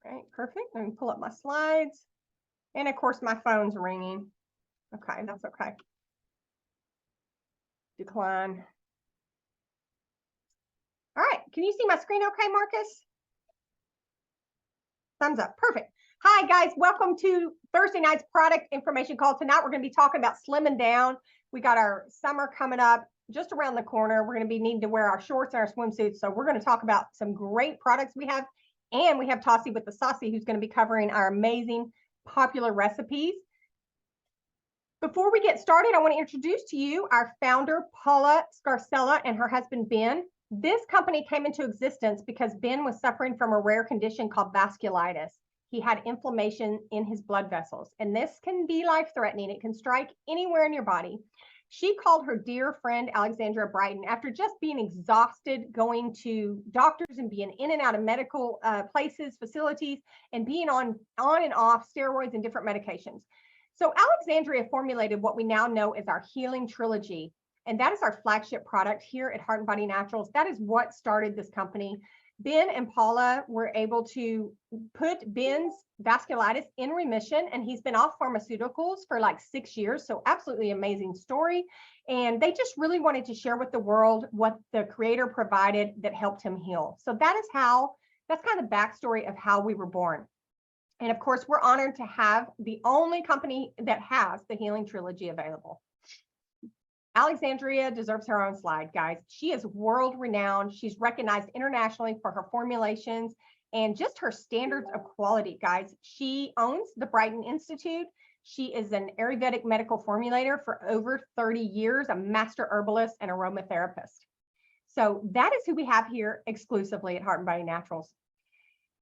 All right, perfect. Let me pull up my slides. And of course, my phone's ringing. Okay, that's okay. Decline. All right, can you see my screen okay, Marcus? Thumbs up, perfect. Hi guys, welcome to Thursday night's product information call. Tonight we're gonna be talking about slimming down. We got our summer coming up just around the corner. We're gonna be needing to wear our shorts and our swimsuits. So we're gonna talk about some great products we have. And we have Tassi with the Saucy, who's gonna be covering our amazing popular recipes. Before we get started, I want to introduce to you our founder, Paula Scarcella, and her husband, Ben. This company came into existence because Ben was suffering from a rare condition called vasculitis. He had inflammation in his blood vessels, and this can be life-threatening. It can strike anywhere in your body. She called her dear friend, Alexandria Brighton, after just being exhausted going to doctors and being in and out of medical places, facilities, and being on and off steroids and different medications. So Alexandria formulated what we now know as our Healing Trilogy, and that is our flagship product here at Heart and Body Naturals. That is what started this company. Ben and Paula were able to put Ben's vasculitis in remission, and he's been off pharmaceuticals for like 6 years. So absolutely amazing story. And they just really wanted to share with the world what the creator provided that helped him heal. So that's kind of the backstory of how we were born. And of course, we're honored to have the only company that has the Healing Trilogy available. Alexandria deserves her own slide, guys. She is world renowned. She's recognized internationally for her formulations and just her standards of quality, guys. She owns the Brighton Institute. She is an Ayurvedic medical formulator for over 30 years, a master herbalist and aromatherapist. So that is who we have here exclusively at Heart and Body Naturals.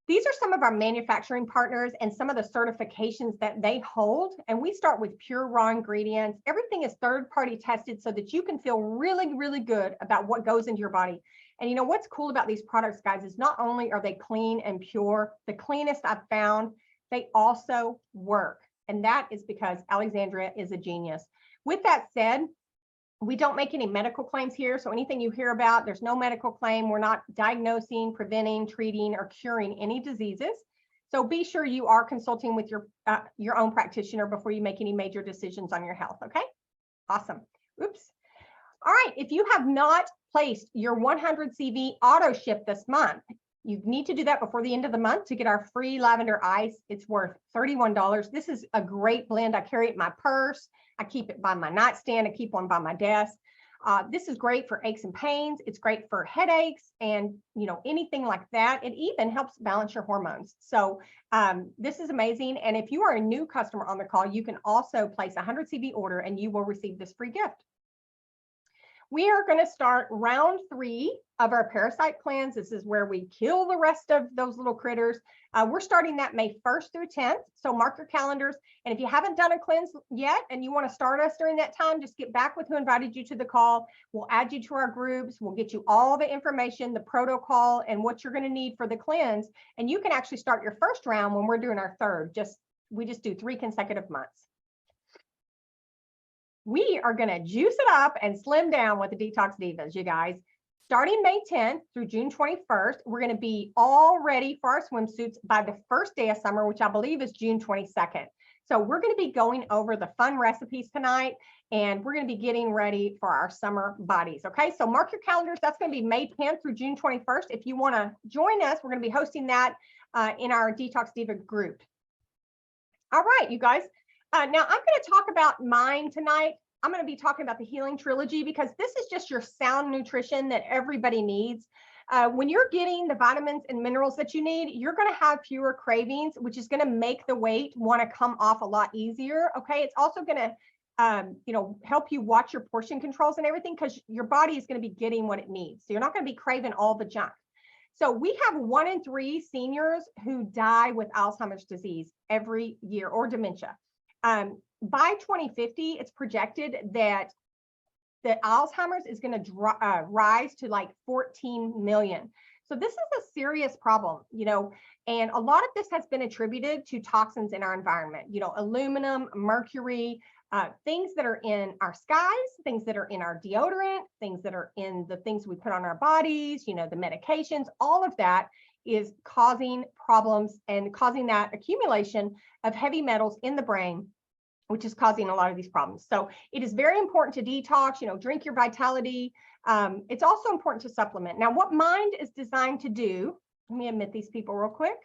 These are some of our manufacturing partners and some of the certifications that they hold. And we start with pure raw ingredients. Everything is third-party tested so that you can feel really, really good about what goes into your body. And you know what's cool about these products, guys, is not only are they clean and pure, the cleanest I've found, they also work. And that is because Alexandria is a genius. With that said, we don't make any medical claims here. So anything you hear about, there's no medical claim. We're not diagnosing, preventing, treating, or curing any diseases. So be sure you are consulting with your own practitioner before you make any major decisions on your health, okay? Awesome. Oops. All right, if you have not placed your 100 CV auto ship this month, you need to do that before the end of the month to get our free lavender ice. It's worth $31. This is a great blend. I carry it in my purse. I keep it by my nightstand. I keep one by my desk. This is great for aches and pains. It's great for headaches and anything like that. It even helps balance your hormones. So this is amazing. And if you are a new customer on the call, you can also place a 100 CV order and you will receive this free gift. We are going to start round 3 of our parasite cleanse. This is where we kill the rest of those little critters. We're starting that May 1st through 10th. So mark your calendars. And if you haven't done a cleanse yet and you want to start us during that time, just get back with who invited you to the call. We'll add you to our groups. We'll get you all the information, the protocol, and what you're going to need for the cleanse. And you can actually start your first round when we're doing our third. We just do 3 consecutive months. We are going to juice it up and slim down with the Detox Divas, you guys. Starting May 10th through June 21st, we're going to be all ready for our swimsuits by the first day of summer, which I believe is June 22nd. So we're going to be going over the fun recipes tonight, and we're going to be getting ready for our summer bodies. Okay, so mark your calendars. That's going to be May 10th through June 21st. If you want to join us, we're going to be hosting that in our Detox Diva group. All right, you guys. Now I'm going to talk about mine tonight. I'm going to be talking about the Healing Trilogy because this is just your sound nutrition that everybody needs. When you're getting the vitamins and minerals that you need, you're going to have fewer cravings, which is going to make the weight want to come off a lot easier. Okay, it's also going to help you watch your portion controls and everything because your body is going to be getting what it needs. So you're not going to be craving all the junk. So we have 1 in 3 seniors who die with Alzheimer's disease every year or dementia. By 2050, it's projected that the Alzheimer's is going to rise to like 14 million. So this is a serious problem, and a lot of this has been attributed to toxins in our environment, aluminum, mercury, things that are in our skies, things that are in our deodorant, things that are in the things we put on our bodies, the medications, all of that is causing problems and causing that accumulation of heavy metals in the brain, which is causing a lot of these problems. So it is very important to detox, drink your vitality. It's also important to supplement. Now, what Mind is designed to do, let me admit these people real quick.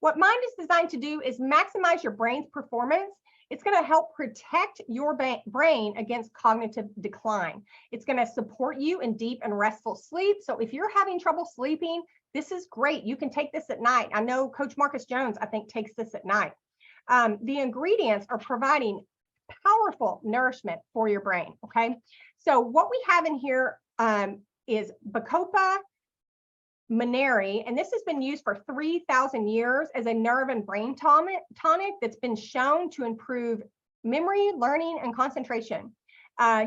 What Mind is designed to do is maximize your brain's performance. It's going to help protect your brain against cognitive decline. It's going to support you in deep and restful sleep. So if you're having trouble sleeping, this is great. You can take this at night. I know Coach Marcus Jones, I think, takes this at night. The ingredients are providing powerful nourishment for your brain. Okay. So what we have in here is Bacopa monnieri, and this has been used for 3,000 years as a nerve and brain tonic that's been shown to improve memory, learning, and concentration.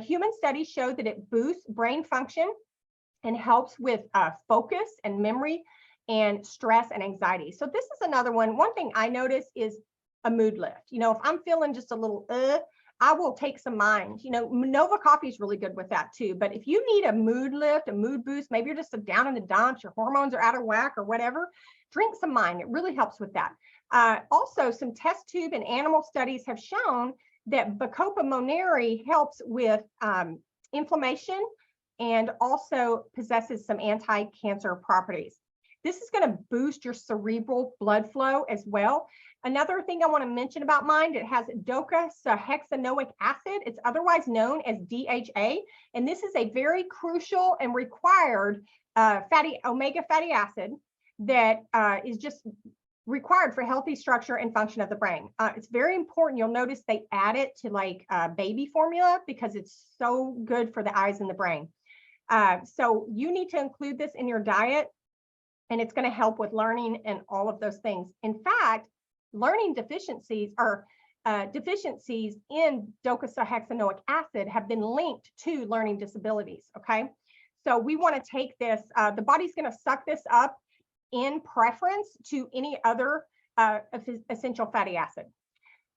Human studies show that it boosts brain function and helps with focus and memory and stress and anxiety. So this is another one. One thing I notice is a mood lift. If I'm feeling just a little I will take some Mind. Nova coffee is really good with that too. But if you need a mood lift, a mood boost, maybe you're just down in the dumps, your hormones are out of whack or whatever, drink some Mind. It really helps with that. Also, some test tube and animal studies have shown that Bacopa monnieri helps with inflammation and also possesses some anti-cancer properties. This is going to boost your cerebral blood flow as well. Another thing I want to mention about Mind, it has docosahexaenoic acid. It's otherwise known as DHA, and this is a very crucial and required omega fatty acid that is just required for healthy structure and function of the brain. It's very important. You'll notice they add it to like baby formula because it's so good for the eyes and the brain. So you need to include this in your diet, and it's going to help with learning and all of those things. In fact, learning deficiencies or deficiencies in docosahexaenoic acid have been linked to learning disabilities. Okay, so we want to take this. The body's going to suck this up in preference to any other essential fatty acid.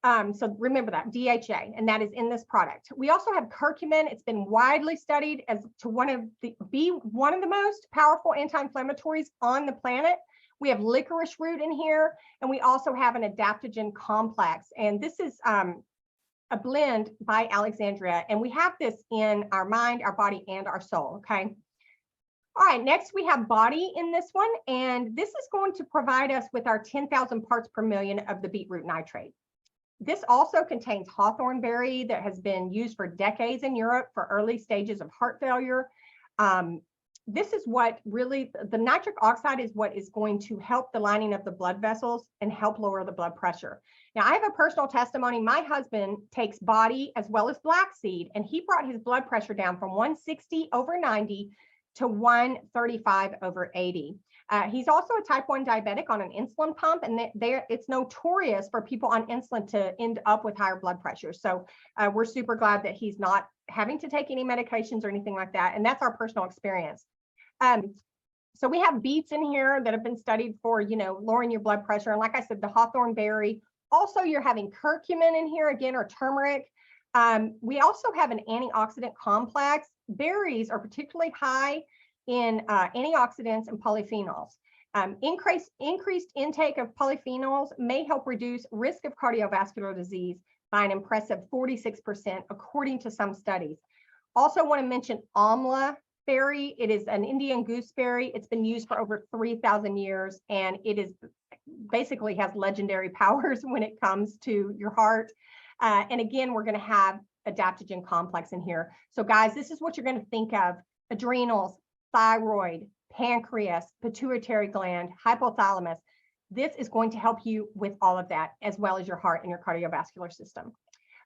So remember that, DHA, and that is in this product. We also have curcumin. It's been widely studied as to be one of the most powerful anti-inflammatories on the planet. We have licorice root in here, and we also have an adaptogen complex. And this is a blend by Alexandria, and we have this in our mind, our body, and our soul. Okay. All right, next we have body in this one, and this is going to provide us with our 10,000 parts per million of the beetroot nitrate. This also contains hawthorn berry that has been used for decades in Europe for early stages of heart failure. This is what really, the nitric oxide is what is going to help the lining of the blood vessels and help lower the blood pressure. Now, I have a personal testimony. My husband takes body as well as black seed, and he brought his blood pressure down from 160 over 90 to 135 over 80. He's also a type 1 diabetic on an insulin pump, and it's notorious for people on insulin to end up with higher blood pressure. So we're super glad that he's not having to take any medications or anything like that. And that's our personal experience. So we have beets in here that have been studied for, lowering your blood pressure. And like I said, the hawthorn berry. Also, you're having curcumin in here again, or turmeric. We also have an antioxidant complex. Berries are particularly high in antioxidants and polyphenols. Increased intake of polyphenols may help reduce risk of cardiovascular disease by an impressive 46%, according to some studies. Also want to mention amla berry. It is an Indian gooseberry. It's been used for over 3,000 years, and it is basically has legendary powers when it comes to your heart. And again, we're going to have adaptogen complex in here. So guys, this is what you're going to think of: adrenals, thyroid, pancreas, pituitary gland, hypothalamus. This is going to help you with all of that, as well as your heart and your cardiovascular system.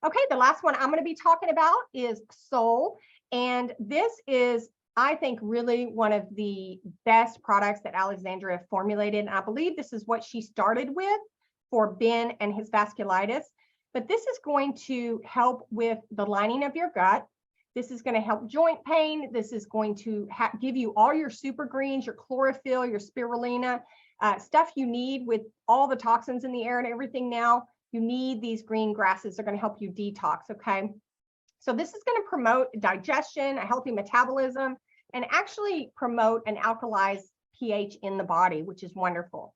Okay, the last one I'm going to be talking about is soul. And this is, I think, really one of the best products that Alexandria formulated. And I believe this is what she started with for Ben and his vasculitis. But this is going to help with the lining of your gut. This is going to help joint pain. This is going to give you all your super greens, your chlorophyll, your spirulina, stuff you need with all the toxins in the air and everything now. You need these green grasses. They're going to help you detox, okay? So this is going to promote digestion, a healthy metabolism, and actually promote an alkalized pH in the body, which is wonderful.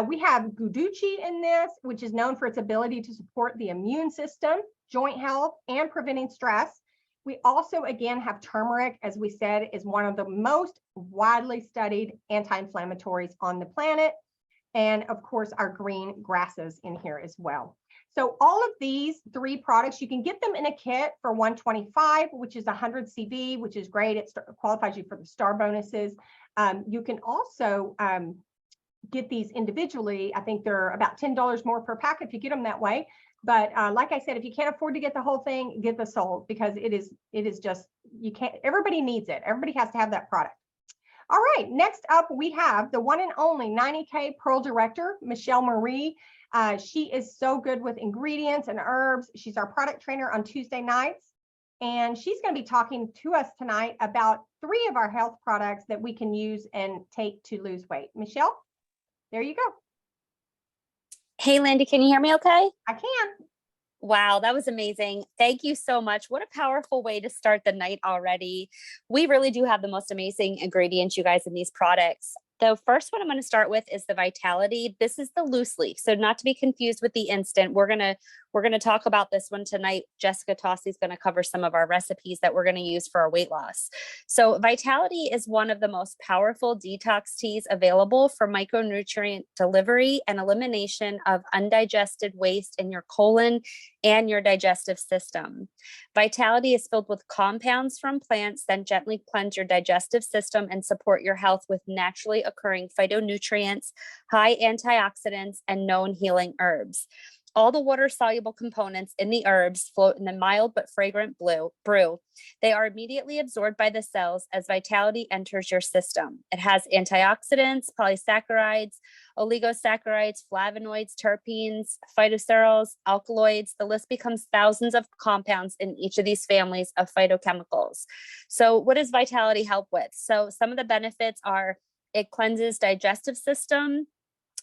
We have guduchi in this, which is known for its ability to support the immune system, joint health, and preventing stress. We also, again, have turmeric, as we said, is one of the most widely studied anti-inflammatories on the planet. And of course, our green grasses in here as well. So all of these 3 products, you can get them in a kit for $125, which is 100 CV, which is great. It qualifies you for the star bonuses. You can also get these individually. I think they're about $10 more per pack if you get them that way. But like I said, if you can't afford to get the whole thing, get the sold, because it is just, you can't, everybody needs it. Everybody has to have that product. All right, next up, we have the one and only 90K Pearl Director, Michelle Marie. She is so good with ingredients and herbs. She's our product trainer on Tuesday nights. And she's going to be talking to us tonight about 3 of our health products that we can use and take to lose weight. Michelle, there you go. Hey, Lindy, can you hear me okay? I can. Wow, that was amazing. Thank you so much. What a powerful way to start the night already. We really do have the most amazing ingredients, you guys, in these products. The first one I'm going to start with is the Vitality. This is the loose leaf. So not to be confused with the instant. We're going to talk about this one tonight. Jessica Tossi is going to cover some of our recipes that we're going to use for our weight loss. So Vitality is one of the most powerful detox teas available for micronutrient delivery and elimination of undigested waste in your colon and your digestive system. Vitality is filled with compounds from plants that gently cleanse your digestive system and support your health with naturally occurring phytonutrients, high antioxidants, and known healing herbs. All the water-soluble components in the herbs float in the mild but fragrant brew. They are immediately absorbed by the cells as Vitality enters your system. It has antioxidants, polysaccharides, oligosaccharides, flavonoids, terpenes, phytosterols, alkaloids. The list becomes thousands of compounds in each of these families of phytochemicals. So what does Vitality help with? So some of the benefits are it cleanses digestive system.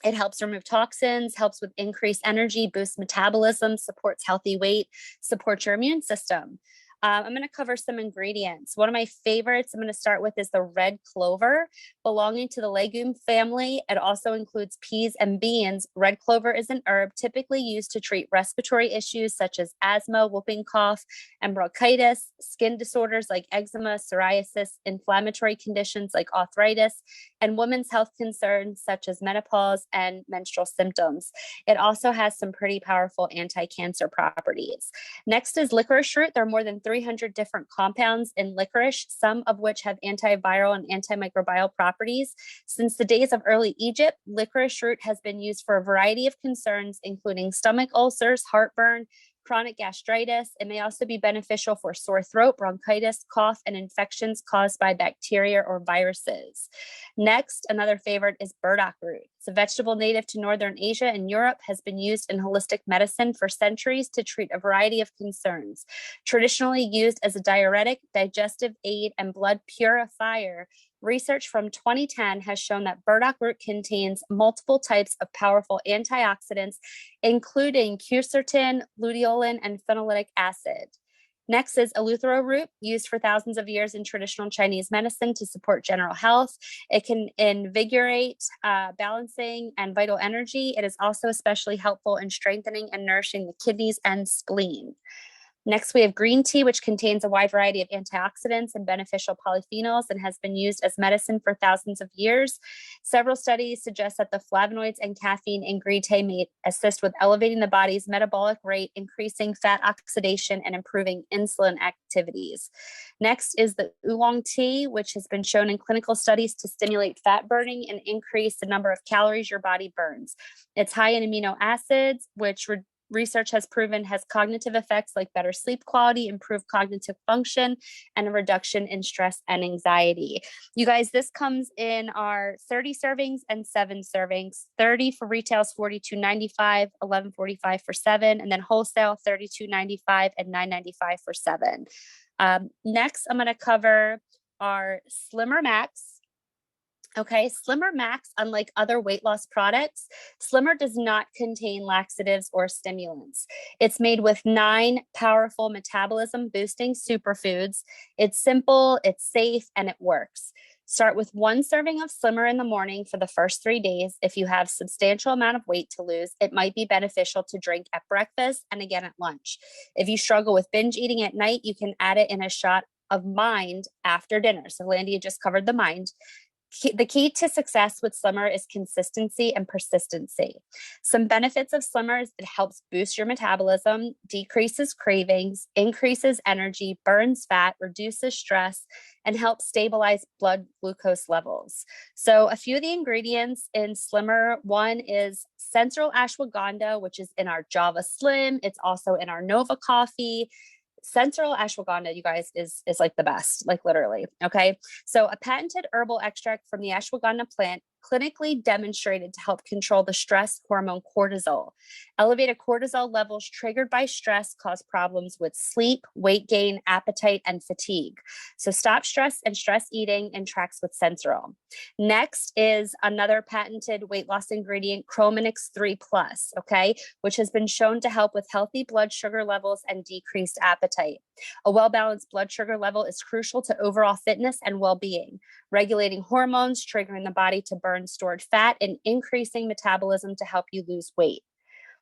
It helps remove toxins, helps with increased energy, boosts metabolism, supports healthy weight, supports your immune system. I'm going to cover some ingredients. One of my favorites I'm going to start with is the red clover, belonging to the legume family. It also includes peas and beans. Red clover is an herb typically used to treat respiratory issues such as asthma, whooping cough, and bronchitis, skin disorders like eczema, psoriasis, inflammatory conditions like arthritis, and women's health concerns such as menopause and menstrual symptoms. It also has some pretty powerful anti-cancer properties. Next is licorice root. There are more than 300 different compounds in licorice, some of which have antiviral and antimicrobial properties. Since the days of early Egypt, licorice root has been used for a variety of concerns, including stomach ulcers, heartburn, chronic gastritis. It may also be beneficial for sore throat, bronchitis, cough, and infections caused by bacteria or viruses. Next, another favorite is burdock root. It's a vegetable native to Northern Asia and Europe, has been used in holistic medicine for centuries to treat a variety of concerns. Traditionally used as a diuretic, digestive aid, and blood purifier, research from 2010 has shown that burdock root contains multiple types of powerful antioxidants, including quercetin, luteolin, and phenolic acid. Next is eleuthero root, used for thousands of years in traditional Chinese medicine to support general health. It can invigorate, balancing, and vital energy. It is also especially helpful in strengthening and nourishing the kidneys and spleen. Next, we have green tea, which contains a wide variety of antioxidants and beneficial polyphenols and has been used as medicine for thousands of years. Several studies suggest that the flavonoids and caffeine in green tea may assist with elevating the body's metabolic rate, increasing fat oxidation, and improving insulin activities. Next is the oolong tea, which has been shown in clinical studies to stimulate fat burning and increase the number of calories your body burns. It's high in amino acids, which research has proven has cognitive effects like better sleep quality, improved cognitive function, and a reduction in stress and anxiety. You guys, this comes in our 30 servings and 7 servings. 30 for retail is $42.95, $11.45 for 7, and then wholesale $32.95 and $9.95 for 7. Next, I'm going to cover our Slimmer Max. Okay, Slimmer Max, unlike other weight loss products, Slimmer does not contain laxatives or stimulants. It's made with 9 powerful metabolism boosting superfoods. It's simple, it's safe, and it works. Start with 1 serving of Slimmer in the morning for the first 3 days. If you have substantial amount of weight to lose, it might be beneficial to drink at breakfast and again at lunch. If you struggle with binge eating at night, you can add it in a shot of Mind after dinner. So Landia just covered the Mind. The key to success with Slimmer is consistency and persistency. Some benefits of Slimmer is it helps boost your metabolism, decreases cravings, increases energy, burns fat, reduces stress, and helps stabilize blood glucose levels. So a few of the ingredients in Slimmer, one is Central Ashwagandha, which is in our Java Slim. It's also in our Nova Coffee. Central ashwagandha, you guys, is like the best, like literally. Okay. So a patented herbal extract from the ashwagandha plant clinically demonstrated to help control the stress hormone cortisol. Elevated cortisol levels triggered by stress cause problems with sleep, weight gain, appetite, and fatigue. So stop stress and stress eating and tracks with Sensoril. Next is another patented weight loss ingredient, Chrominix 3 Plus, okay, which has been shown to help with healthy blood sugar levels and decreased appetite. A well-balanced blood sugar level is crucial to overall fitness and well-being, regulating hormones, triggering the body to burn stored fat, and increasing metabolism to help you lose weight.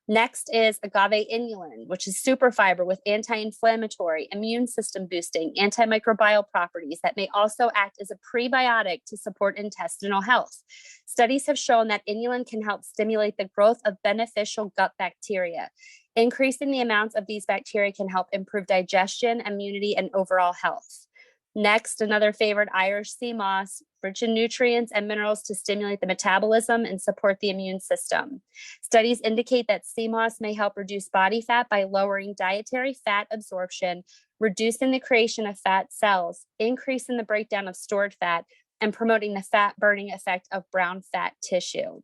Next is agave inulin, which is super fiber with anti-inflammatory, immune system boosting, antimicrobial properties that may also act as a prebiotic to support intestinal health. Studies have shown that inulin can help stimulate the growth of beneficial gut bacteria. Increasing the amounts of these bacteria can help improve digestion, immunity, and overall health. Next, another favorite, Irish sea moss, rich in nutrients and minerals to stimulate the metabolism and support the immune system. Studies indicate that sea moss may help reduce body fat by lowering dietary fat absorption, reducing the creation of fat cells, increasing the breakdown of stored fat, and promoting the fat burning effect of brown fat tissue.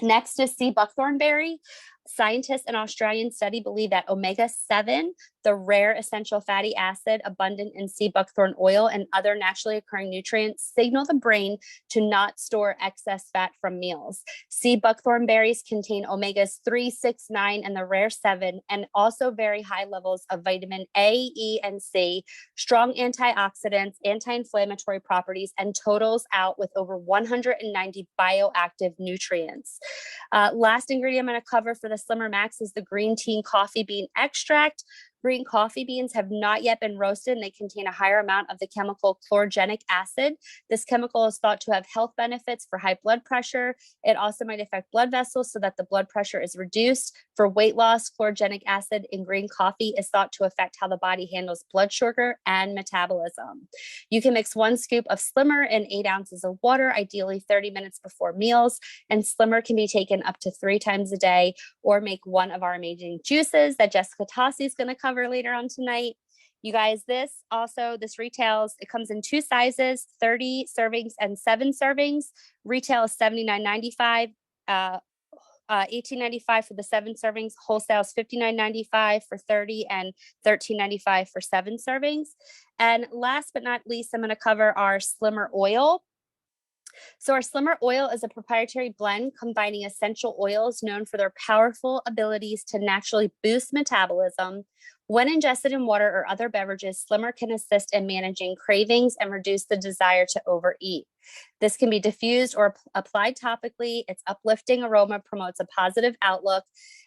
Next is sea buckthorn berry. Scientists in an Australian study believe that omega-7, the rare essential fatty acid abundant in sea buckthorn oil and other naturally occurring nutrients, signal the brain to not store excess fat from meals. Sea buckthorn berries contain omegas 3, 6, 9, and the rare 7, and also very high levels of vitamin A, E, and C, strong antioxidants, anti-inflammatory properties, and totals out with over 190 bioactive nutrients. Last ingredient I'm going to cover for the Slimmer Max is the green tea coffee bean extract. Green coffee beans have not yet been roasted, and they contain a higher amount of the chemical chlorogenic acid. This chemical is thought to have health benefits for high blood pressure. It also might affect blood vessels so that the blood pressure is reduced. For weight loss, chlorogenic acid in green coffee is thought to affect how the body handles blood sugar and metabolism. You can mix 1 scoop of Slimmer in 8 ounces of water, ideally 30 minutes before meals, and Slimmer can be taken up to 3 times a day, or make one of our amazing juices that Jessica Tossi is going to cover later on tonight. You guys, this retails, it comes in 2 sizes, 30 servings and 7 servings. Retail is $79.95, $18.95 for the 7 servings. Wholesale is $59.95 for 30 and $13.95 for 7 servings. And last but not least, I'm going to cover our Slimmer oil. So our Slimmer oil is a proprietary blend combining essential oils known for their powerful abilities to naturally boost metabolism. When ingested in water or other beverages, Slimmer can assist in managing cravings and reduce the desire to overeat. This can be diffused or applied topically. Its uplifting aroma promotes a positive outlook,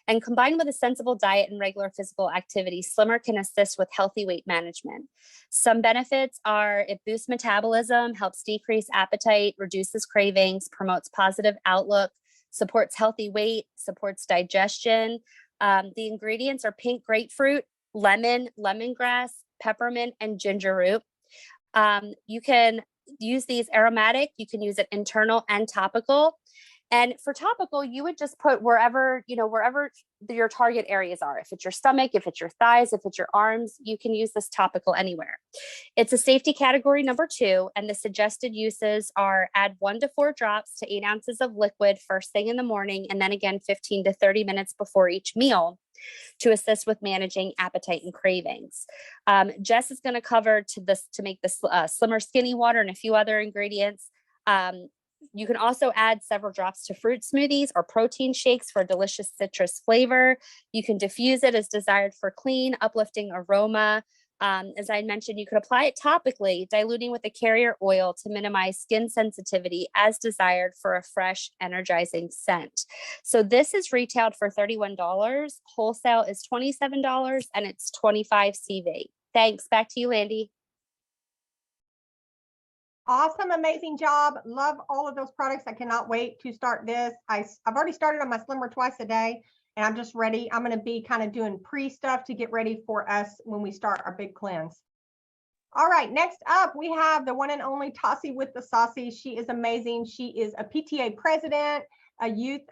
and combined with a sensible diet and regular physical activity, Slimmer can assist with healthy weight management. Some benefits are it boosts metabolism, helps decrease appetite, reduces cravings, promotes positive outlook, supports healthy weight, supports digestion. The ingredients are pink grapefruit, lemon, lemongrass, peppermint, and ginger root. You can use these aromatic. You can use it internal and topical. And for topical, you would just put wherever your target areas are. If it's your stomach, if it's your thighs, if it's your arms, you can use this topical anywhere. It's a safety category number 2, and the suggested uses are add 1 to 4 drops to 8 ounces of liquid first thing in the morning, and then again 15 to 30 minutes before each meal to assist with managing appetite and cravings. Jess is going to cover to make this Slimmer skinny water and a few other ingredients. You can also add several drops to fruit smoothies or protein shakes for a delicious citrus flavor. You can diffuse it as desired for clean, uplifting aroma. As I mentioned, you could apply it topically, diluting with a carrier oil to minimize skin sensitivity as desired for a fresh, energizing scent. So this is retailed for $31. Wholesale is $27 and it's 25 CV. Thanks. Back to you, Andy. Awesome, amazing job. Love all of those products. I cannot wait to start this. I've already started on my Slimmer twice a day, and I'm just ready. I'm going to be kind of doing pre-stuff to get ready for us when we start our big cleanse. All right, next up, we have the one and only Tassie with the Saucy. She is amazing. She is a PTA president, a youth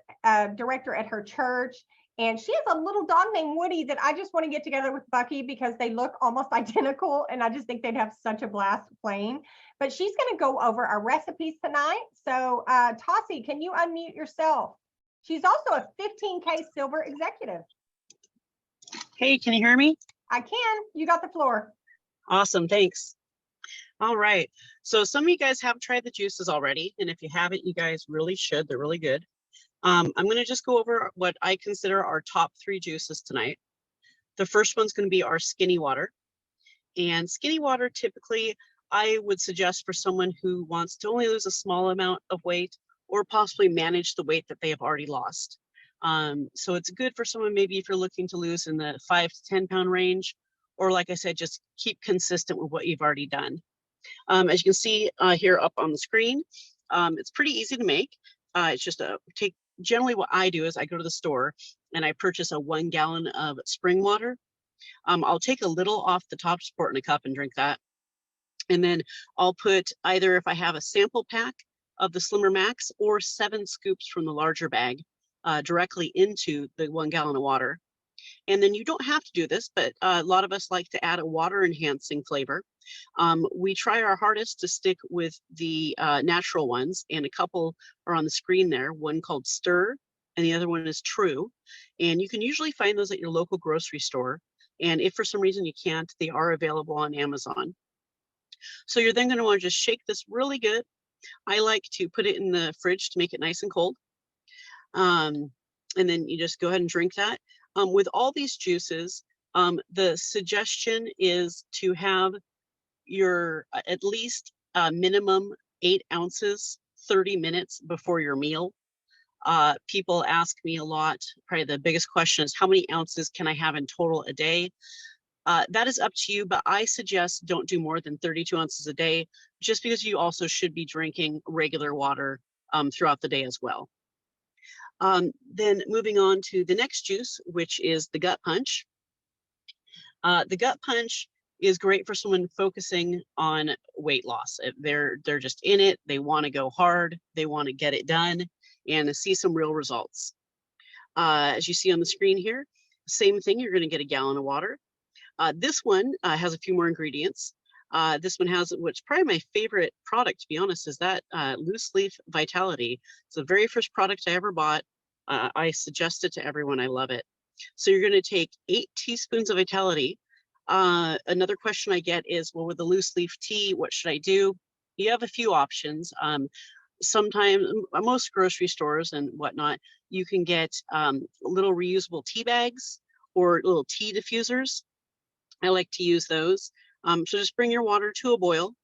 director at her church, and she has a little dog named Woody that I just want to get together with Bucky because they look almost identical, and I just think they'd have such a blast playing. But she's going to go over our recipes tonight. So Tassie, can you unmute yourself? She's also a 15K silver executive. Hey, can you hear me? I can. You got the floor. Awesome, thanks. All right, so some of you guys have tried the juices already, and if you haven't, you guys really should. They're really good. I'm going to just go over what I consider our top 3 juices tonight. The first one's going to be our skinny water. And skinny water, typically, I would suggest for someone who wants to only lose a small amount of weight or possibly manage the weight that they have already lost. So it's good for someone, maybe if you're looking to lose in the 5 to 10 pound range, or like I said, just keep consistent with what you've already done. As you can see here up on the screen, it's pretty easy to make. It's just generally what I do is I go to the store and I purchase a 1 gallon of spring water. I'll take a little off the top, just pour it in a cup and drink that. And then I'll put either, if I have a sample pack of the Slimmer Max, or 7 scoops from the larger bag directly into the 1 gallon of water. And then you don't have to do this, but a lot of us like to add a water enhancing flavor. We try our hardest to stick with the natural ones, and a couple are on the screen there, one called Stir and the other one is True. And you can usually find those at your local grocery store. And if for some reason you can't, they are available on Amazon. So you're then going to want to just shake this really good. I like to put it in the fridge to make it nice and cold. And then you just go ahead and drink that. With all these juices, the suggestion is to have your at least minimum 8 ounces 30 minutes before your meal. People ask me a lot, probably the biggest question is how many ounces can I have in total a day? That is up to you, but I suggest don't do more than 32 ounces a day, just because you also should be drinking regular water throughout the day as well. Then moving on to the next juice, which is the Gut Punch. The Gut Punch is great for someone focusing on weight loss. They're just in it, they want to go hard, they want to get it done and see some real results. As you see on the screen here, same thing, you're going to get a gallon of water. This one has a few more ingredients. This one has what's probably my favorite product, to be honest, is that loose leaf Vitality. It's the very first product I ever bought. I suggest it to everyone. I love it. So you're going to take 8 teaspoons of Vitality. Another question I get is, well, with the loose leaf tea, what should I do? You have a few options. Sometimes, most grocery stores and whatnot, you can get little reusable tea bags or little tea diffusers. I like to use those. So just bring your water to a boil.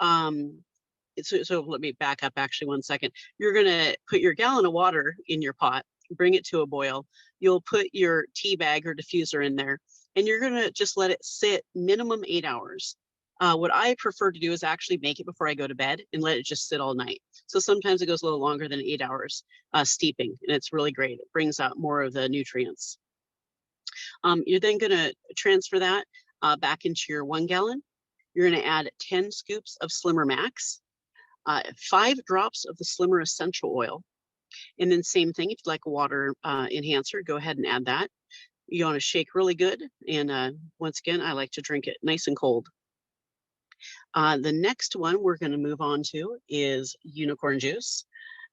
So let me back up actually 1 second. You're gonna put your gallon of water in your pot, bring it to a boil. You'll put your tea bag or diffuser in there, and you're gonna just let it sit minimum 8 hours. What I prefer to do is actually make it before I go to bed and let it just sit all night. So sometimes it goes a little longer than 8 hours steeping, and it's really great. It brings out more of the nutrients. You're then gonna transfer that back into your 1 gallon. You're gonna add 10 scoops of Slimmer Max, 5 drops of the Slimmer Essential Oil, and then same thing, if you'd like a water enhancer, go ahead and add that. You wanna shake really good, and once again, I like to drink it nice and cold. The next one we're going to move on to is unicorn juice.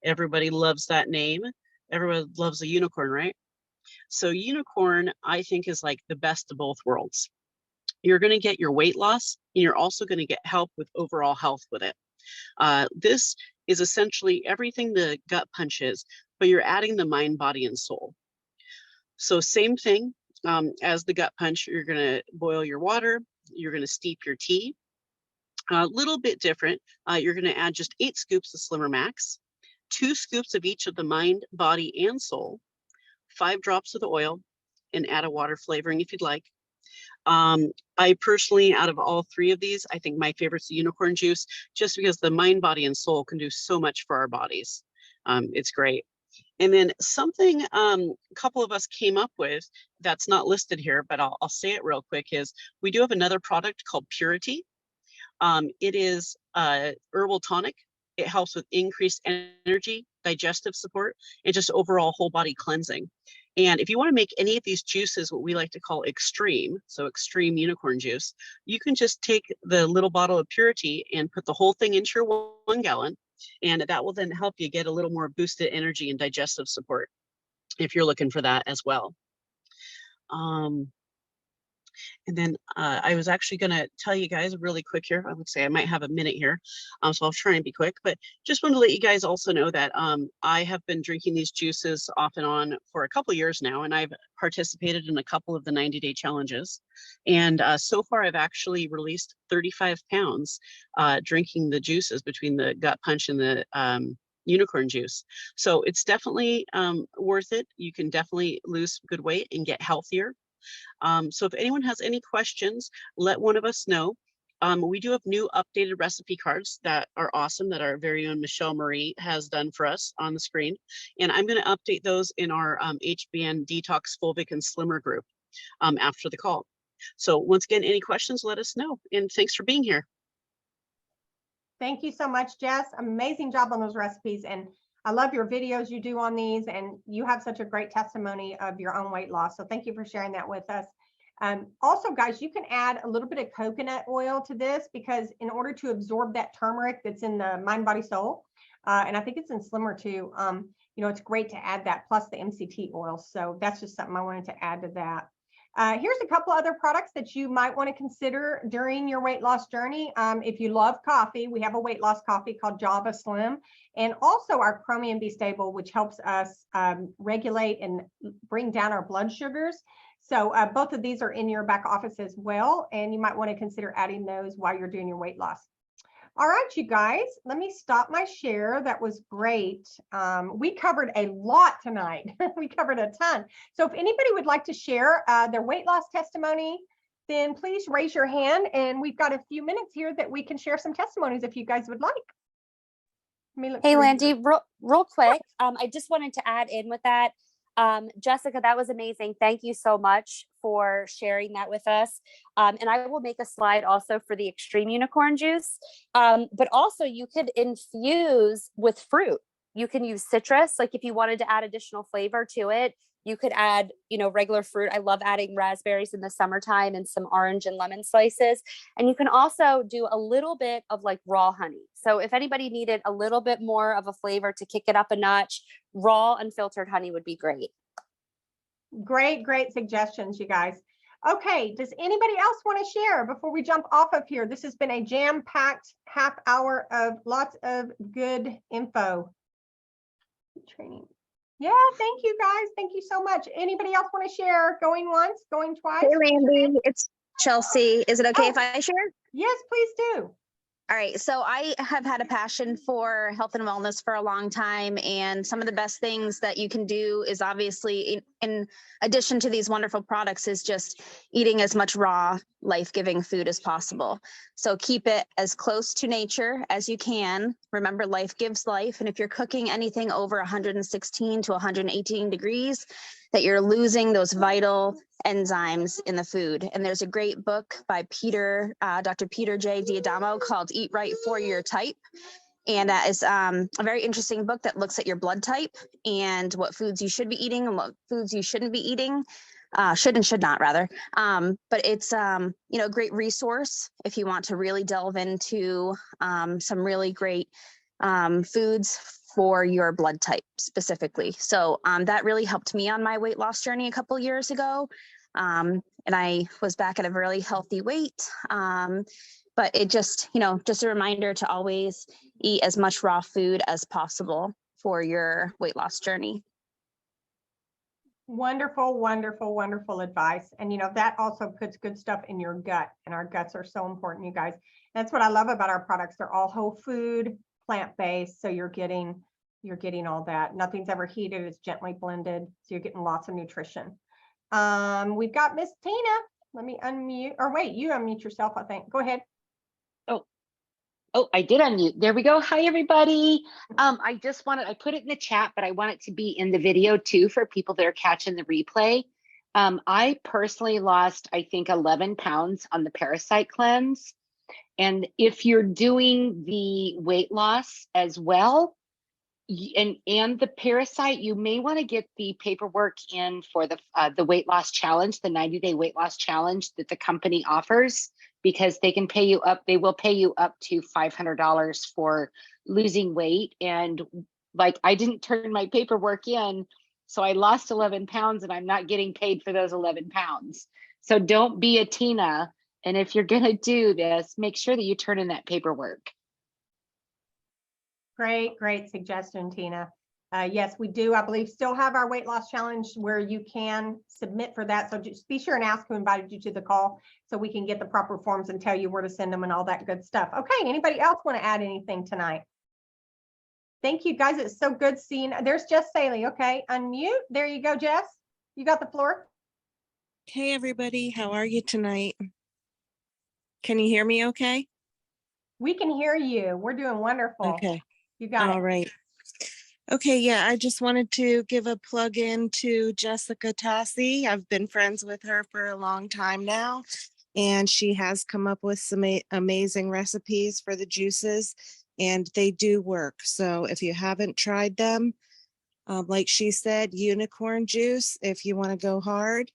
Everybody loves that name. Everybody loves a unicorn, right? So unicorn, I think, is like the best of both worlds. You're going to get your weight loss, and you're also going to get help with overall health with it. This is essentially everything the Gut Punch is, but you're adding the mind, body, and soul. So same thing as the Gut Punch, you're going to boil your water. You're going to steep your tea. A little bit different. You're going to add just 8 scoops of Slimmer Max, 2 scoops of each of the mind, body, and soul, 5 drops of the oil, and add a water flavoring if you'd like. I personally, out of all 3 of these, I think my favorite's the unicorn juice, just because the mind, body, and soul can do so much for our bodies. It's great. And then something a couple of us came up with that's not listed here, but I'll say it real quick, is we do have another product called Purity. It is a herbal tonic. It helps with increased energy, digestive support, and just overall whole body cleansing. And if you want to make any of these juices what we like to call extreme, so extreme unicorn juice, you can just take the little bottle of Purity and put the whole thing into your 1 gallon, and that will then help you get a little more boosted energy and digestive support if you're looking for that as well. And then I was actually going to tell you guys really quick here. I would say I might have a minute here, so I'll try and be quick. But just want to let you guys also know that I have been drinking these juices off and on for a couple years now, and I've participated in a couple of the 90-day challenges. And so far, I've actually released 35 pounds drinking the juices between the Gut Punch and the unicorn juice. So it's definitely worth it. You can definitely lose good weight and get healthier. So if anyone has any questions, let one of us know. We do have new updated recipe cards that are awesome, that our very own Michelle Marie has done for us on the screen. And I'm going to update those in our HBN Detox Fulvic and Slimmer group after the call. So once again, any questions, let us know. And thanks for being here. Thank you so much, Jess. Amazing job on those recipes. And I love your videos you do on these, and you have such a great testimony of your own weight loss. So thank you for sharing that with us. Also, guys, you can add a little bit of coconut oil to this, because in order to absorb that turmeric that's in the Mind, Body, Soul, and I think it's in Slimmer too, you know, it's great to add that plus the MCT oil. So that's just something I wanted to add to that. Here's a couple other products that you might want to consider during your weight loss journey. If you love coffee, we have a weight loss coffee called Java Slim, and also our Chromium B Stable, which helps us regulate and bring down our blood sugars. So both of these are in your back office as well, and you might want to consider adding those while you're doing your weight loss. All right, you guys, let me stop my share. That was great. We covered a lot tonight. We covered a ton. So if anybody would like to share their weight loss testimony, then please raise your hand. And we've got a few minutes here that we can share some testimonies if you guys would like. Hey, Landy, real quick. I just wanted to add in with that. Jessica, that was amazing. Thank you so much for sharing that with us. And I will make a slide also for the extreme unicorn juice. But also you could infuse with fruit. You can use citrus, like if you wanted to add additional flavor to it, you could add, you know, regular fruit. I love adding raspberries in the summertime and some orange and lemon slices. And you can also do a little bit of like raw honey. So if anybody needed a little bit more of a flavor to kick it up a notch, raw unfiltered honey would be great. Great suggestions, you guys. Okay, does anybody else want to share before we jump off of here? This has been a jam-packed half hour of lots of good info. Training. Yeah, thank you guys. Thank you so much. Anybody else want to share? Going once, going twice? Hey, Randy, it's Chelsea. Is it okay if I share? Yes, please do. All right. So I have had a passion for health and wellness for a long time. And some of the best things that you can do is obviously, in addition to these wonderful products, is just eating as much raw, life-giving food as possible. So keep it as close to nature as you can. Remember, life gives life. And if you're cooking anything over 116 to 118 degrees, that you're losing those vital enzymes in the food. And there's a great book by Dr. Peter J. Diadamo called Eat Right for Your Type. And that is a very interesting book that looks at your blood type and what foods you should be eating and what foods you shouldn't be eating, should and should not rather. But it's, a great resource if you want to really delve into some really great foods for your blood type specifically. So that really helped me on my weight loss journey a couple years ago. And I was back at a really healthy weight. But it just a reminder to always eat as much raw food as possible for your weight loss journey. Wonderful, wonderful, wonderful advice. And, that also puts good stuff in your gut, and our guts are so important, you guys. That's what I love about our products. They're all whole food, plant-based. So you're getting all that. Nothing's ever heated. It's gently blended. So you're getting lots of nutrition. We've got Miss Tina. Let me unmute, or wait, you unmute yourself, I think. Go ahead. Oh, I did unmute. There we go. Hi, everybody. I put it in the chat, but I want it to be in the video too for people that are catching the replay. I personally lost, I think, 11 pounds on the parasite cleanse. And if you're doing the weight loss as well, and the parasite, you may want to get the paperwork in for the weight loss challenge, the 90-day weight loss challenge that the company offers, because they will pay you up to $500 for losing weight. And like, I didn't turn my paperwork in, so I lost 11 pounds and I'm not getting paid for those 11 pounds. So don't be a Tina. And if you're going to do this, make sure that you turn in that paperwork. Great suggestion, Tina. Yes, we do, I believe, still have our weight loss challenge where you can submit for that. So just be sure and ask who invited you to the call so we can get the proper forms and tell you where to send them and all that good stuff. Okay, anybody else want to add anything tonight? Thank you, guys. It's so good seeing. There's Jess Saley. Okay, unmute. There you go, Jess. You got the floor. Hey, everybody. How are you tonight? Can you hear me okay? We can hear you. We're doing wonderful. Okay. You got it. All right. Okay, yeah, I just wanted to give a plug in to Jessica Tassi. I've been friends with her for a long time now, and she has come up with some amazing recipes for the juices, and they do work. So if you haven't tried them, like she said, unicorn juice, if you want to go hard,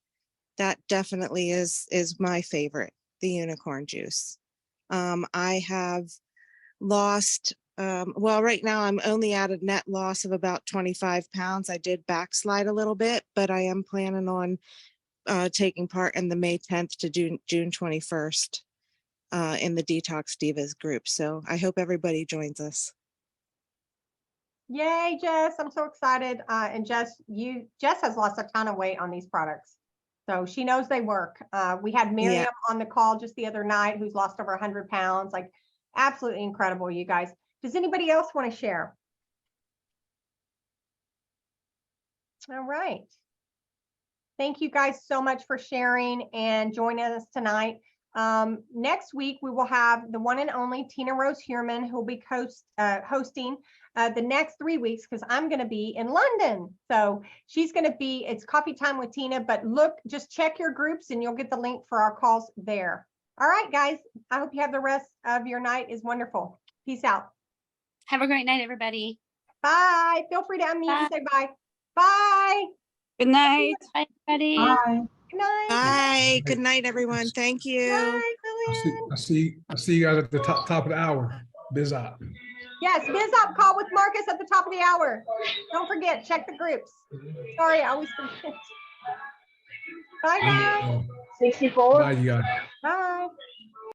that definitely is my favorite, the unicorn juice. I have lost, well, right now I'm only at a net loss of about 25 pounds. I did backslide a little bit, but I am planning on taking part in the May 10th to June 21st in the Detox Divas group. So I hope everybody joins us. Yay, Jess. I'm so excited. And Jess has lost a ton of weight on these products. So she knows they work. We had Miriam on the call just the other night who's lost over 100 pounds. Like, absolutely incredible, you guys. Does anybody else want to share? All right. Thank you guys so much for sharing and joining us tonight. Next week, we will have the one and only Tina Rose Huerman, who will be hosting the next 3 weeks, because I'm going to be in London. So she's going to be, it's coffee time with Tina, but look, just check your groups and you'll get the link for our calls there. All right, guys, I hope you have the rest of your night is wonderful. Peace out. Have a great night, everybody. Bye. Feel free to unmute and say bye. Bye. Good night. Bye, everybody. Bye. Good night. Bye. Good night, everyone. Thank you. Bye, I see you guys at the top of the hour. Biz up. Yes, Biz Up call with Marcus at the top of the hour. Don't forget, check the groups. Sorry, I always forget. Bye, guys. 64. Bye, you guys.